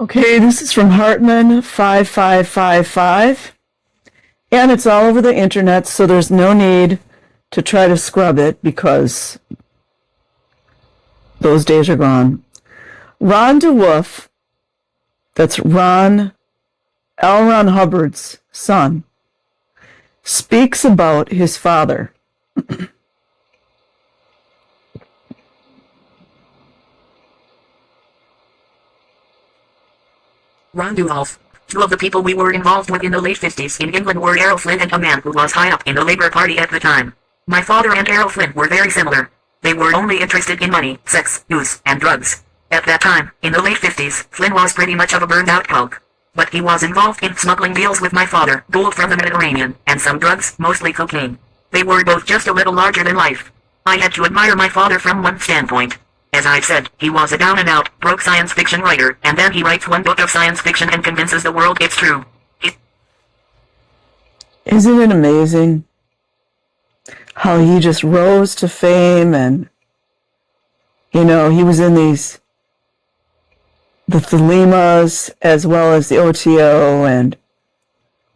Okay, this is from Hartman 5555, and it's all over the internet, so there's no need to try to scrub it because those days are gone. Ron DeWolf, that's L. Ron Hubbard's son, speaks about his father. Ron DeWolf. Two of the people we were involved with in the late 50s in England were Errol Flynn and a man who was high up in the Labour Party at the time. My father and Errol Flynn were very similar. They were only interested in money, sex, booze, and drugs. At that time, in the late 50s, Flynn was pretty much of a burned out punk. But he was involved in smuggling deals with my father, gold from the Mediterranean, and some drugs, mostly cocaine. They were both just a little larger than life. I had to admire my father from one standpoint. As I've said, he was a down-and-out, broke science fiction writer, and then he writes one book of science fiction and convinces the world it's true. Isn't it amazing how he just rose to fame? And, you know, he was in the Thalemas as well as the OTO, and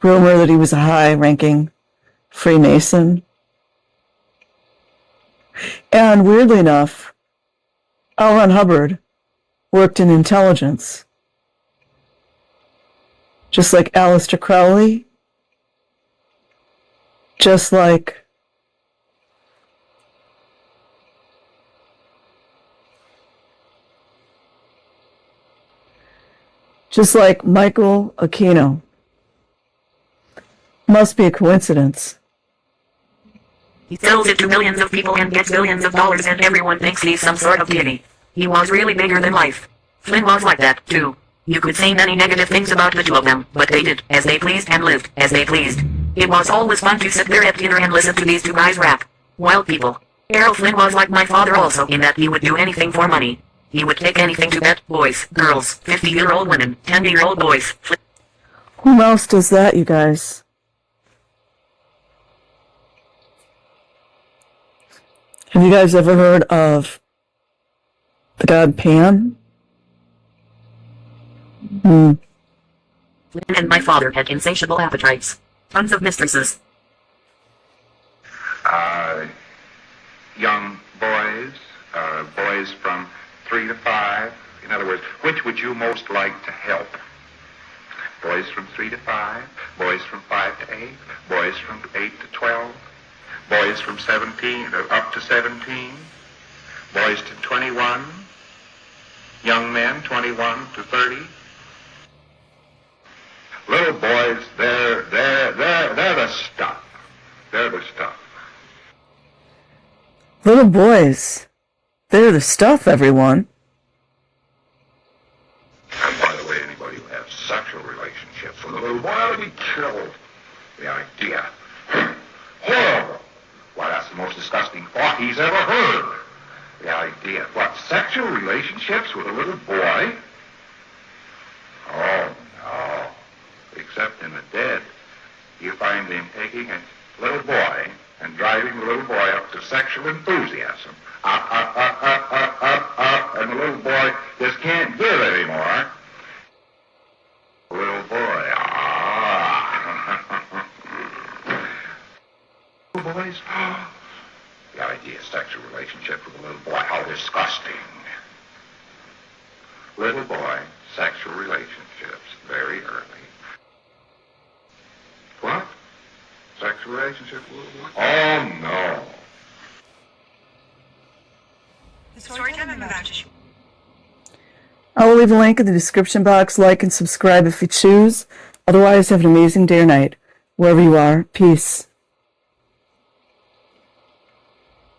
rumor that he was a high-ranking Freemason. And weirdly enough, L. Ron Hubbard worked in intelligence, just like Aleister Crowley, just like Michael Aquino. Must be a coincidence. He sells it to millions of people and gets billions of dollars, and everyone thinks he's some sort of deity. He was really bigger than life. Flynn was like that, too. You could say many negative things about the two of them, but they did as they pleased and lived as they pleased. It was always fun to sit there at dinner and listen to these two guys rap. Wild people. Errol Flynn was like my father also in that he would do anything for money. He would take anything to bet, boys, girls, 50-year-old women, 10-year-old boys. Who else does that, you guys? Have you guys ever heard of the god Pan? Flynn and my father had insatiable appetites. Tons of mistresses. Young boys, boys from 3 to 5. In other words, which would you most like to help? Boys from 3 to 5, boys from 5 to 8, boys from 8 to 12, boys from 17 up to 17, boys to 21, young men 21 to 30. Little boys, they're the stuff. They're the stuff. Little boys, they're the stuff, everyone. And by the way, anybody who has sexual relationships with a little boy ought to be killed. The idea. Horrible. Why, that's the most disgusting thought he's ever heard. The idea. What, sexual relationships with a little boy? Oh, no. Except in the dead, you find him taking a little boy and driving the little boy up to sexual enthusiasm. Up, and the little boy just can't give anymore. Little boy, Little boys, the idea of sexual relationship with a little boy, how disgusting. Little boy, sexual relationships, very early. What? Sexual relationship with a little boy? Oh, no. I will leave a link in the description box. Like and subscribe if you choose. Otherwise, have an amazing day or night. Wherever you are, peace.